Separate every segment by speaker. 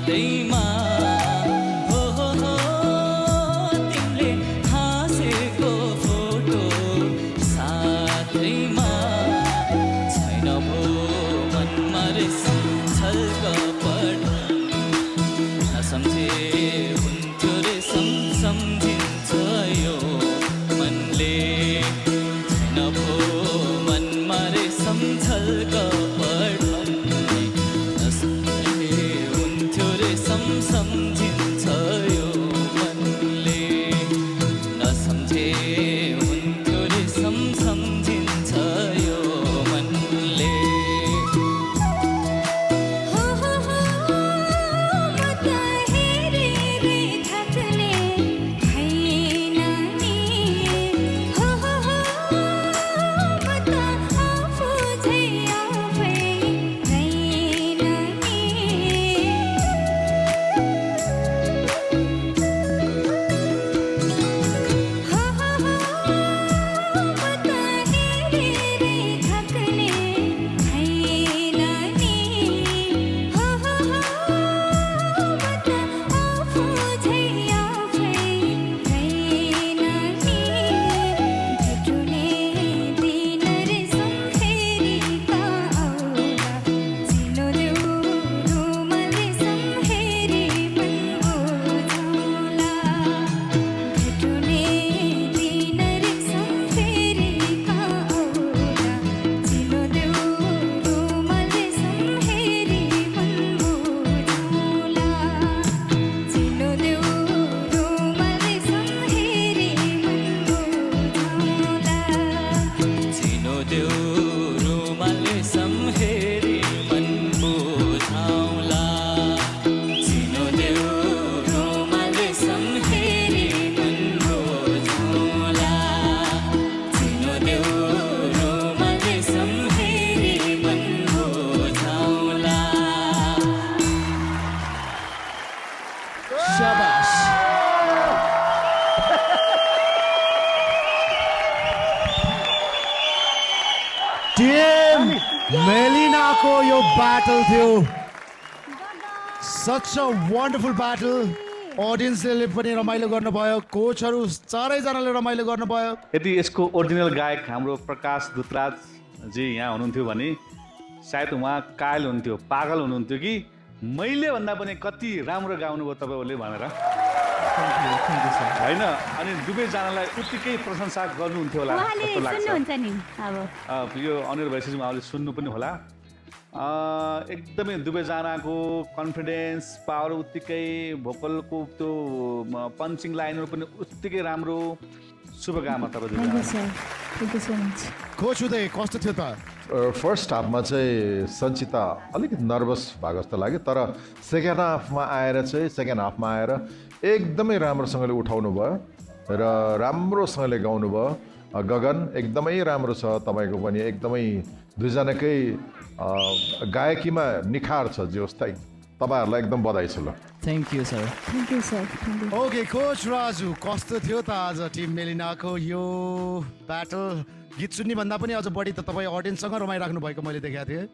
Speaker 1: साथैमा हो तिमीले हाँसेको फोटो साथैमा छैन भो मनमा रेशम छलकपट नसम्झे हुन्थ्यो रेशम सम्झिन्छ यो मनले छैन भो मनमा रेशम छलकपट नसम्झे हुन्थ्यो रेशम सम्झिन्छ यो मनले नसम्झे हुन्थ्यो रेशम सम्झिन्छ यो मनले
Speaker 2: हो म त हेरेरै थाक्ने छैन नि हो म त आफू झै आफै छैन नि हो म त हेरेरै थाक्ने छैन नि हो म त आफू झै आफै छैन नि भेट्ने दिन रेशम फेरि आउला चिनो देऊ रुमाल रेशम हेरी मन बुझाउला भेट्ने दिन रेशम फेरि आउला चिनो देऊ रुमाल रेशम हेरी मन बुझाउला चिनो देऊ रुमाल रेशम हेरी मन बुझाउला
Speaker 1: चिनो देऊ रुमाल रेशम हेरी मन बुझाउला चिनो देऊ रुमाल रेशम हेरी मन बुझाउला चिनो देऊ रुमाल रेशम हेरी मन बुझाउला शाबाश
Speaker 3: टिम मेलिनाको यो ब्याटल थियो सच अ वन्डरफुल ब्याटल अडियन्सले पनि रमाइलो गर्नुभयो कोचहरू चारैजनाले रमाइलो गर्नुभयो
Speaker 4: यदि यसको ओरिजिनल गायक हाम्रो प्रकाश दुतराज जी यहाँ हुनुहुन्थ्यो भने सायद उहाँ कायल हुन्थ्यो पागल हुनुहुन्थ्यो कि मैले भन्दा पनि कति राम्रो गाउनुभयो तपाईँहरूले भनेर होइन अनि दुवैजनालाई उत्तिकै प्रशंसा गर्नुहुन्थ्यो होला
Speaker 2: उहाँले
Speaker 4: जस्तो लाग्छ
Speaker 2: सुन्नुहुन्छ नि अब
Speaker 4: यो अनिल भइसकेपछि उहाँले सुन्नु पनि होला एकदमै दुवैजनाको कन्फिडेन्स पावर उत्तिकै भोकलको त्यो पन्चिङ लाइनहरू पनि उत्तिकै राम्रो शुभकामना तपाईँ
Speaker 2: थ्याङ्क यू
Speaker 4: दुवैजना
Speaker 2: sir thank you so much
Speaker 3: coach Uday कस्तो थियो त
Speaker 5: फर्स्ट हाफमा चाहिँ सञ्चिता अलिकति नर्भस भएको जस्तो लाग्यो तर सेकेन्ड हाफमा आएर एकदमै राम्रोसँगले उठाउनु भयो र राम्रोसँगले गाउनु भयो गगन एकदमै राम्रो छ तपाईँको पनि एकदमै दुईजनाकै गायकीमा निखार छ जे होस् तपाईँहरूलाई एकदम बधाई छ ल
Speaker 1: thank you sir
Speaker 2: thank you sir thank you
Speaker 3: okay coach Raju कस्तो थियो त आज टिम मेलिनाको यो ब्याटल गीत सुन्ने भन्दा पनि अझ बढी त तपाईँ अडियन्ससँग रमाइराख्नु भएको मैले देखाएको थिएँ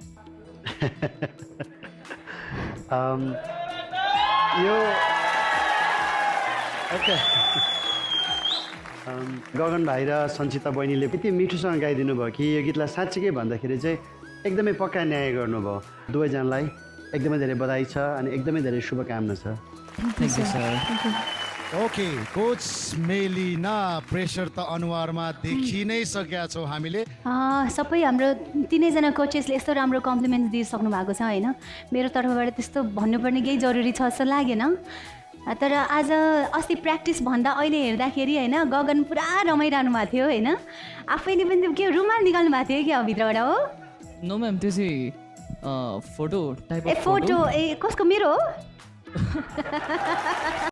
Speaker 6: यो ओके गगन भाइ र सञ्चिता बहिनीले यति मिठोसँग गाइदिनु भयो कि यो गीतलाई साँच्चीकै भन्दाखेरि चाहिँ एकदमै पक्का न्याय गर्नुभयो दुवैजनालाई एकदमै धेरै बधाई छ अनि एकदमै धेरै शुभकामना छ
Speaker 1: thank you sir
Speaker 3: okay coach Melina pressure त अनुहारमा देखि नै सकेका छौँ हामीले
Speaker 2: सबै हाम्रो तिनैजना कोचेसले यस्तो राम्रो कम्प्लिमेन्ट दिइसक्नु भएको छ होइन मेरो तर्फबाट त्यस्तो भन्नुपर्ने केही जरुरी छ जस्तो लागेन तर आज अस्ति प्र्याक्टिस भन्दा अहिले हेर्दाखेरि होइन गगन पुरा रमाइरहनु भएको थियो होइन आफैले पनि के रुमाल निकाल्नु भएको थियो क्या भित्रबाट हो
Speaker 1: नो म्याम त्यो चाहिँ फोटो टाइप
Speaker 2: ए फोटो ए कसको मेरो हो